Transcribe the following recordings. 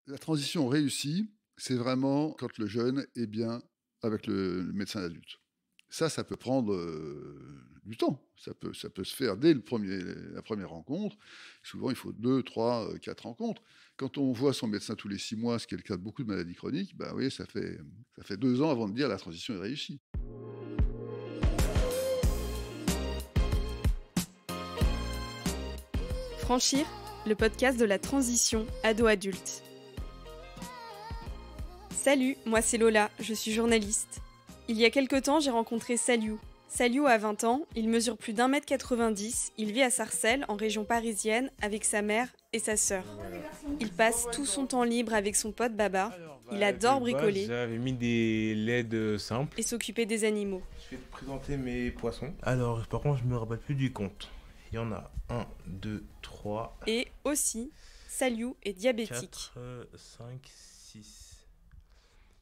La transition réussie, c'est vraiment quand le jeune est bien avec le médecin adulte. Ça peut prendre, du temps. Ça peut se faire dès la première rencontre. Souvent, il faut 2, 3, 4 rencontres. Quand on voit son médecin tous les 6 mois, ce qui est le cas de beaucoup de maladies chroniques, bah, oui, ça fait 2 ans avant de dire: «La transition est réussie». Franchir, le podcast de la transition ado-adulte. Salut, moi c'est Lola, je suis journaliste. Il y a quelque temps, j'ai rencontré Saliou. Saliou a 20 ans, il mesure plus d'1,90 m, il vit à Sarcelles, en région parisienne, avec sa mère et sa sœur. Il passe tout son temps libre avec son pote Baba, il adore bricoler J'avais mis des LED simples. et s'occuper des animaux. Je vais te présenter mes poissons. Alors, par contre, je me rappelle plus du compte. Il y en a 1, 2, 3, Et aussi, Saliou est diabétique. 4, 5, 6.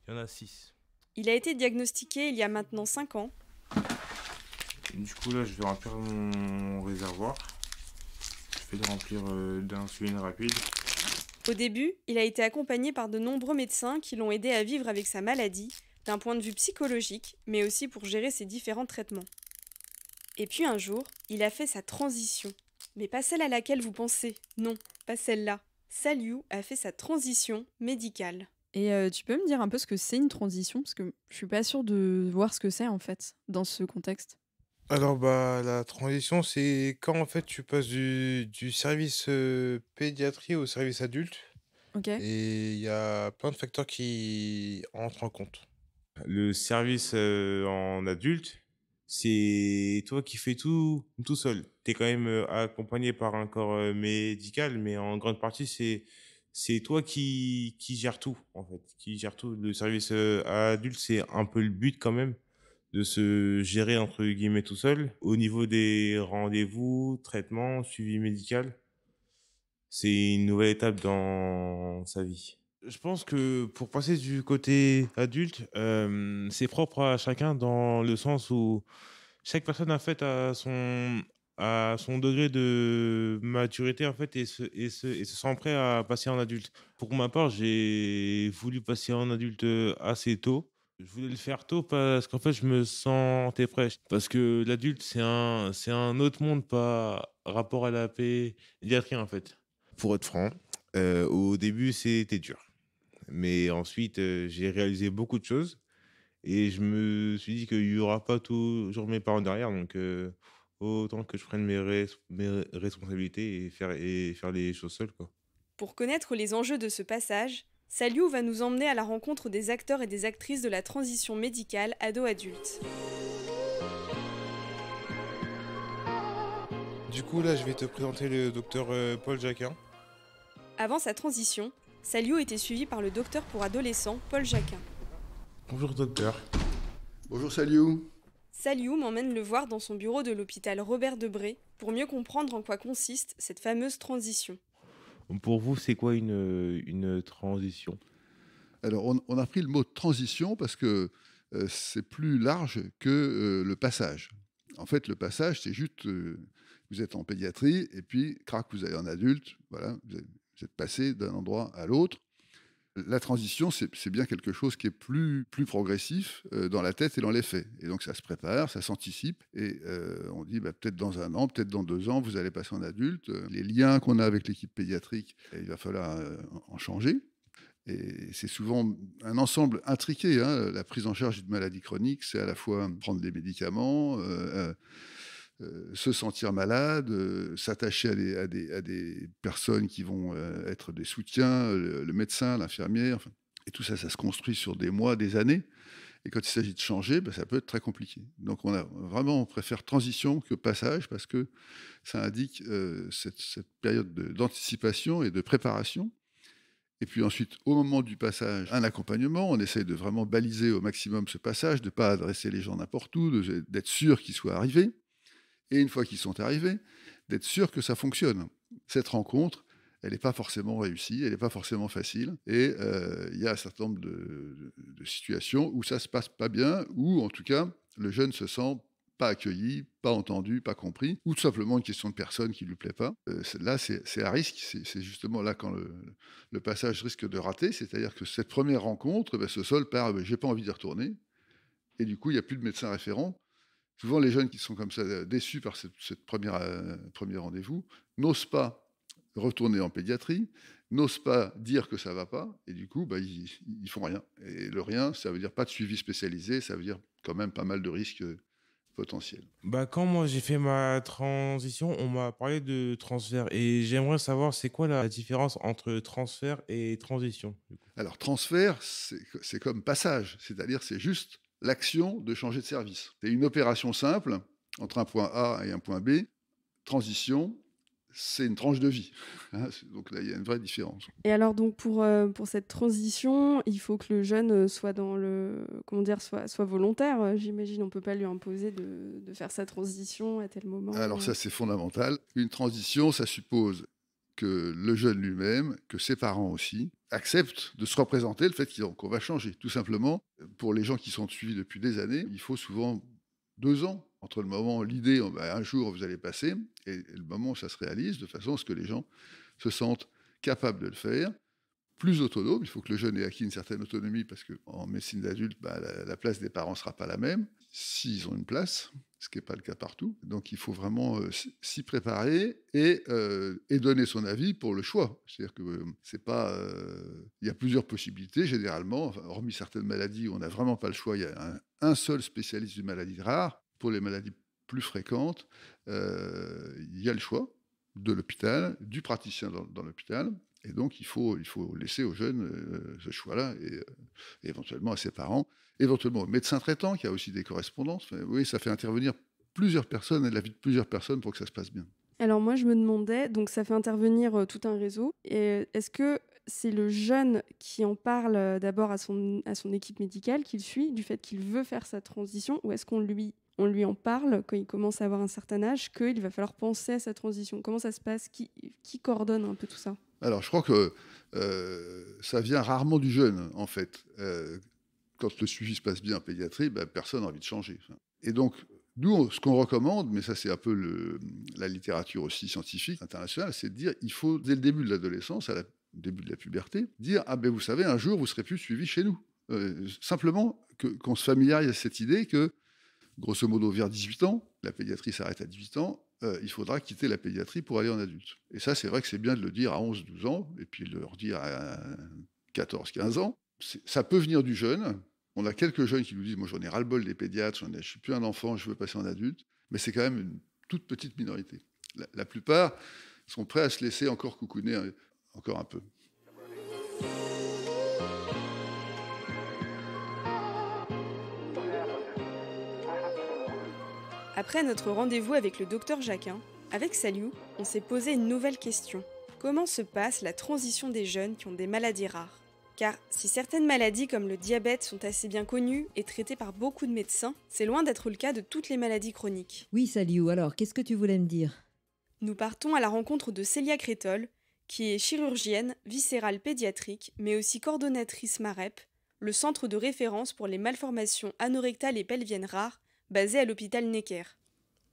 Il y en a 6. Il a été diagnostiqué il y a maintenant 5 ans. Du coup, là, je vais remplir mon réservoir. Je vais le remplir d'insuline rapide. Au début, il a été accompagné par de nombreux médecins qui l'ont aidé à vivre avec sa maladie, d'un point de vue psychologique, mais aussi pour gérer ses différents traitements. Et puis un jour, il a fait sa transition. Mais pas celle à laquelle vous pensez, non, pas celle-là. Saliou a fait sa transition médicale. Et tu peux me dire un peu ce que c'est une transition? Parce que je suis pas sûre de voir ce que c'est en fait, dans ce contexte. Alors, la transition, c'est quand en fait tu passes du service pédiatrie au service adulte. Ok. Et il y a plein de facteurs qui entrent en compte. Le service en adulte, c'est toi qui fais tout seul. Tu es quand même accompagné par un corps médical, mais en grande partie, c'est toi qui gère tout, en fait, qui gère tout. Le service adulte, c'est un peu le but quand même de se gérer entre guillemets tout seul. Au niveau des rendez-vous, traitements, suivi médical, c'est une nouvelle étape dans sa vie. Je pense que pour passer du côté adulte, c'est propre à chacun dans le sens où chaque personne en fait a son degré de maturité en fait et se sent prêt à passer en adulte. Pour ma part, j'ai voulu passer en adulte assez tôt. Je voulais le faire tôt parce qu'en fait, je me sentais prêt. Parce que l'adulte, c'est un autre monde par rapport à la pédiatrie en fait. Pour être franc, au début, c'était dur. Mais ensuite, j'ai réalisé beaucoup de choses et je me suis dit qu'il y aura pas toujours mes parents derrière, donc autant que je prenne mes responsabilités et faire les choses seul, quoi. Pour connaître les enjeux de ce passage, Saliou va nous emmener à la rencontre des acteurs et des actrices de la transition médicale ado-adulte. Du coup, là, je vais te présenter le docteur Paul Jacquin. Avant sa transition, Saliou était suivi par le docteur pour adolescents Paul Jacquin. Bonjour docteur. Bonjour Saliou. Saliou m'emmène le voir dans son bureau de l'hôpital Robert Debré pour mieux comprendre en quoi consiste cette fameuse transition. Pour vous, c'est quoi une transition? Alors on a pris le mot transition parce que, c'est plus large que, le passage. En fait, le passage, c'est juste, vous êtes en pédiatrie et puis crac, vous allez en adulte, voilà, vous êtes passé d'un endroit à l'autre. La transition, c'est bien quelque chose qui est plus progressif, dans la tête et dans les faits, et donc ça se prépare, ça s'anticipe et on dit: «Bah, peut-être dans 1 an, peut-être dans 2 ans, vous allez passer en adulte». Les liens qu'on a avec l'équipe pédiatrique, il va falloir, en changer. Et c'est souvent un ensemble intriqué, hein. La prise en charge d'une maladie chronique, c'est à la fois prendre des médicaments, se sentir malade, s'attacher à des personnes qui vont être des soutiens, le médecin, l'infirmière, enfin, et tout ça, ça se construit sur des mois, des années. Et quand il s'agit de changer, bah, ça peut être très compliqué. Donc on préfère transition que passage parce que ça indique cette période d'anticipation et de préparation. Et puis ensuite, au moment du passage, un accompagnement. On essaye de vraiment baliser au maximum ce passage, de ne pas adresser les gens n'importe où, d'être sûr qu'ils soient arrivés. Et une fois qu'ils sont arrivés, d'être sûr que ça fonctionne. Cette rencontre, elle n'est pas forcément réussie, elle n'est pas forcément facile. Et il y a un certain nombre de situations où ça ne se passe pas bien, où en tout cas, le jeune se sent pas accueilli, pas entendu, pas compris, ou tout simplement une question de personne qui ne lui plaît pas. Là, c'est à risque. C'est justement là quand le passage risque de rater. C'est-à-dire que cette première rencontre se solde par j'ai pas envie d'y retourner. Et du coup, il n'y a plus de médecin référent. Souvent, les jeunes qui sont comme ça déçus par cette premier rendez-vous n'osent pas retourner en pédiatrie, n'osent pas dire que ça ne va pas, et du coup, ils font rien. Et le rien, ça veut dire pas de suivi spécialisé, ça veut dire quand même pas mal de risques potentiels. Bah, quand moi j'ai fait ma transition, on m'a parlé de transfert et j'aimerais savoir c'est quoi la différence entre transfert et transition, du coup. Alors, transfert, c'est comme passage, c'est-à-dire c'est juste l'action de changer de service. C'est une opération simple entre un point A et un point B. Transition, c'est une tranche de vie. Donc là, il y a une vraie différence. Et alors donc pour cette transition, il faut que le jeune soit dans le soit volontaire. J'imagine, on peut pas lui imposer de faire sa transition à tel moment. Alors ça, c'est fondamental. Une transition, ça suppose que le jeune lui-même, que ses parents aussi, acceptent de se représenter le fait qu'on va changer. Tout simplement, pour les gens qui sont suivis depuis des années, il faut souvent 2 ans entre le moment, l'idée, un jour vous allez passer, et le moment où ça se réalise, de façon à ce que les gens se sentent capables de le faire, plus autonomes. Il faut que le jeune ait acquis une certaine autonomie, parce qu'en médecine d'adulte, la place des parents ne sera pas la même, s'ils ont une place, ce qui n'est pas le cas partout. Donc il faut vraiment s'y préparer et donner son avis pour le choix. C'est-à-dire que c'est pas... il y a plusieurs possibilités, généralement, hormis certaines maladies où on n'a vraiment pas le choix. Il y a un seul spécialiste d'une maladie rare. Pour les maladies plus fréquentes, il y a le choix de l'hôpital, du praticien dans l'hôpital. Et donc, il faut laisser aux jeunes ce choix-là, et éventuellement à ses parents, éventuellement au médecin traitant, qui a aussi des correspondances. Enfin, oui, ça fait intervenir plusieurs personnes et la vie de plusieurs personnes pour que ça se passe bien. Alors moi, je me demandais, donc ça fait intervenir tout un réseau. Et est-ce que c'est le jeune qui en parle d'abord à son équipe médicale, qu'il suit, du fait qu'il veut faire sa transition, ou est-ce qu'on lui en parle quand il commence à avoir un certain âge, qu'il va falloir penser à sa transition? Comment ça se passe? Qui coordonne un peu tout ça? Alors, je crois que ça vient rarement du jeune, en fait. Quand le suivi se passe bien en pédiatrie, personne n'a envie de changer. Et donc, nous, ce qu'on recommande, mais ça c'est un peu la littérature aussi scientifique internationale, c'est de dire il faut, dès le début de l'adolescence, au début de la puberté, dire « Ah ben vous savez, un jour, vous serez plus suivi chez nous ». Simplement qu'on se familiarise à cette idée que, grosso modo, vers 18 ans, la pédiatrie s'arrête à 18 ans, il faudra quitter la pédiatrie pour aller en adulte. Et ça, c'est vrai que c'est bien de le dire à 11-12 ans, et puis de le redire à 14-15 ans. Ça peut venir du jeune. On a quelques jeunes qui nous disent « Moi, j'en ai ras-le-bol des pédiatres, je ne suis plus un enfant, je veux passer en adulte », mais c'est quand même une toute petite minorité. La plupart sont prêts à se laisser encore coucouner encore un peu. Après notre rendez-vous avec le docteur Jacquin, avec Saliou, on s'est posé une nouvelle question. Comment se passe la transition des jeunes qui ont des maladies rares? Car si certaines maladies comme le diabète sont assez bien connues et traitées par beaucoup de médecins, c'est loin d'être le cas de toutes les maladies chroniques. Oui, Saliou, alors qu'est-ce que tu voulais me dire? Nous partons à la rencontre de Célia Crétol, qui est chirurgienne, viscérale pédiatrique, mais aussi coordonnatrice MAREP, le centre de référence pour les malformations anorectales et pelviennes rares, basé à l'hôpital Necker.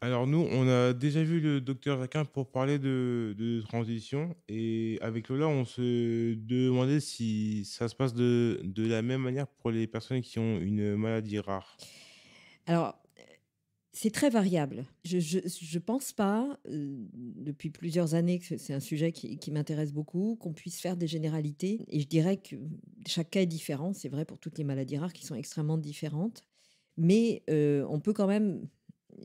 Alors nous, on a déjà vu le docteur Jacquin pour parler de transition et avec Lola, on se demandait si ça se passe de la même manière pour les personnes qui ont une maladie rare. Alors, c'est très variable. Je pense pas, depuis plusieurs années, que c'est un sujet qui m'intéresse beaucoup, qu'on puisse faire des généralités. Et je dirais que chaque cas est différent. C'est vrai pour toutes les maladies rares qui sont extrêmement différentes. Mais on peut quand même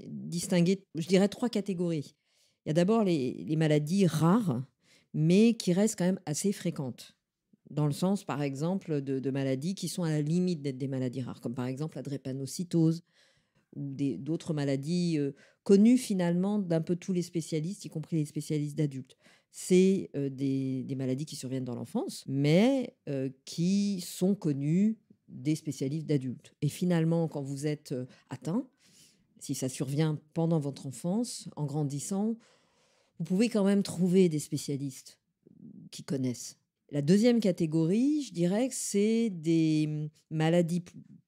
distinguer, je dirais, 3 catégories. Il y a d'abord les maladies rares, mais qui restent quand même assez fréquentes. Dans le sens, par exemple, de maladies qui sont à la limite d'être des maladies rares, comme par exemple la drépanocytose ou d'autres maladies connues finalement d'un peu tous les spécialistes, y compris les spécialistes d'adultes. C'est des maladies qui surviennent dans l'enfance, mais qui sont connues des spécialistes d'adultes. Et finalement, quand vous êtes atteint, si ça survient pendant votre enfance, en grandissant, vous pouvez quand même trouver des spécialistes qui connaissent. La deuxième catégorie, je dirais que c'est des maladies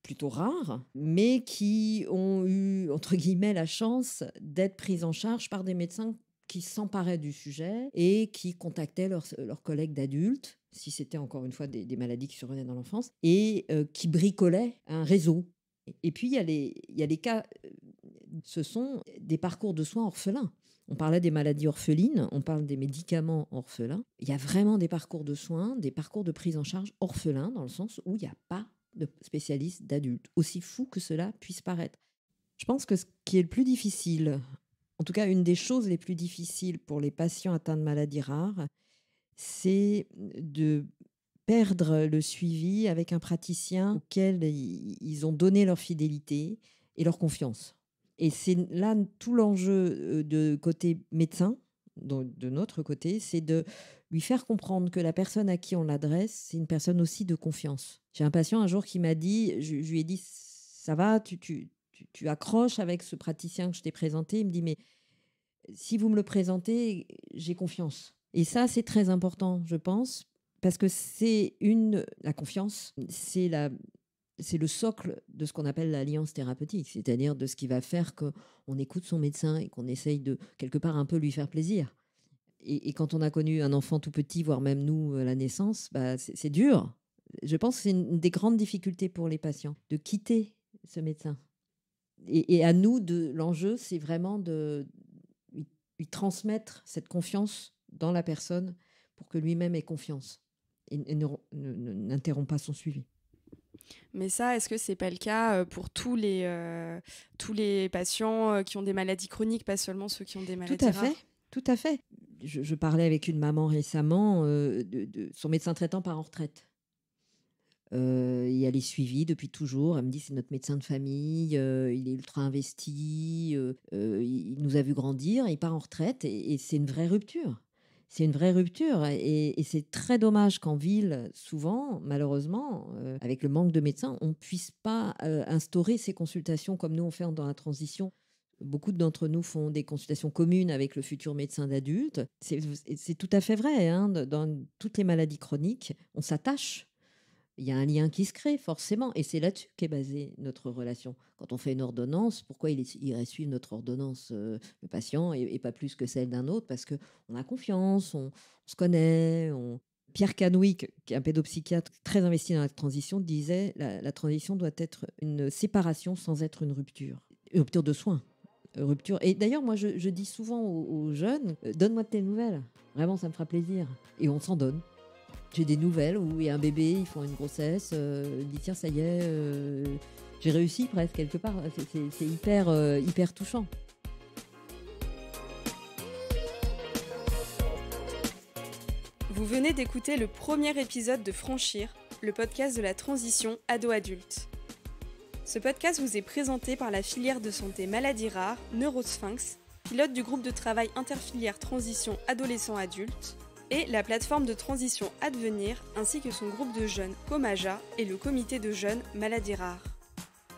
plutôt rares, mais qui ont eu, entre guillemets, la chance d'être prises en charge par des médecins qui s'emparaient du sujet et qui contactaient leurs collègues d'adultes, si c'était encore une fois des maladies qui survenaient dans l'enfance, et qui bricolaient un réseau. Et puis, il y a les cas, ce sont des parcours de soins orphelins. On parlait des maladies orphelines, on parle des médicaments orphelins. Il y a vraiment des parcours de soins, des parcours de prise en charge orphelins, dans le sens où il n'y a pas de spécialistes d'adultes, aussi fou que cela puisse paraître. Je pense que ce qui est le plus difficile, en tout cas une des choses les plus difficiles pour les patients atteints de maladies rares, c'est de perdre le suivi avec un praticien auquel ils ont donné leur fidélité et leur confiance. Et c'est là tout l'enjeu de côté médecin, de notre côté, c'est de lui faire comprendre que la personne à qui on l'adresse, c'est une personne aussi de confiance. J'ai un patient un jour qui m'a dit, je lui ai dit, ça va, tu accroches avec ce praticien que je t'ai présenté. Il me dit, mais si vous me le présentez, j'ai confiance. Et ça, c'est très important, je pense, parce que la confiance, c'est le socle de ce qu'on appelle l'alliance thérapeutique, c'est-à-dire de ce qui va faire qu'on écoute son médecin et qu'on essaye de, quelque part, un peu lui faire plaisir. Et quand on a connu un enfant tout petit, voire même nous, à la naissance, c'est dur. Je pense que c'est une des grandes difficultés pour les patients, de quitter ce médecin. Et à nous, l'enjeu, c'est vraiment de lui transmettre cette confiance dans la personne pour que lui-même ait confiance et n'interrompt pas son suivi. Mais ça, est-ce que c'est pas le cas pour tous les patients qui ont des maladies chroniques, pas seulement ceux qui ont des maladies rares ? Tout à fait. Je parlais avec une maman récemment, de son médecin traitant part en retraite. Et elle est suivie depuis toujours. Elle me dit, c'est notre médecin de famille, il est ultra investi, il nous a vu grandir, il part en retraite et c'est une vraie rupture. C'est une vraie rupture et c'est très dommage qu'en ville, souvent, malheureusement, avec le manque de médecins, on ne puisse pas instaurer ces consultations comme nous on fait dans la transition. Beaucoup d'entre nous font des consultations communes avec le futur médecin d'adulte. C'est tout à fait vrai. Hein, dans toutes les maladies chroniques, on s'attache. Il y a un lien qui se crée forcément et c'est là-dessus qu'est basée notre relation. Quand on fait une ordonnance, pourquoi il irait suivre notre ordonnance, le patient, et pas plus que celle d'un autre? Parce qu'on a confiance, on se connaît. Pierre Canouic, qui est un pédopsychiatre très investi dans la transition, disait la transition doit être une séparation sans être une rupture de soins. Rupture. Et d'ailleurs, moi, je dis souvent aux jeunes, donne-moi de tes nouvelles. Vraiment, ça me fera plaisir. Et on s'en donne. J'ai des nouvelles où il y a un bébé, ils font une grossesse, il dit tiens, ça y est, j'ai réussi presque quelque part. C'est hyper touchant. Vous venez d'écouter le premier épisode de Franchir, le podcast de la transition ado-adulte. Ce podcast vous est présenté par la filière de santé maladies rares Neurosphinx, pilote du groupe de travail interfilière transition adolescent-adulte, et la plateforme de transition Advenir, ainsi que son groupe de jeunes Comaja et le comité de jeunes maladies rares.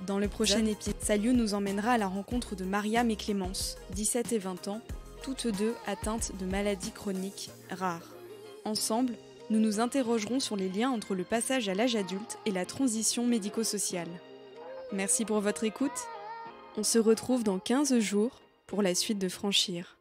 Dans le prochain épisode, Saliou nous emmènera à la rencontre de Mariam et Clémence, 17 et 20 ans, toutes deux atteintes de maladies chroniques rares. Ensemble, nous nous interrogerons sur les liens entre le passage à l'âge adulte et la transition médico-sociale. Merci pour votre écoute. On se retrouve dans 15 jours pour la suite de Franchir.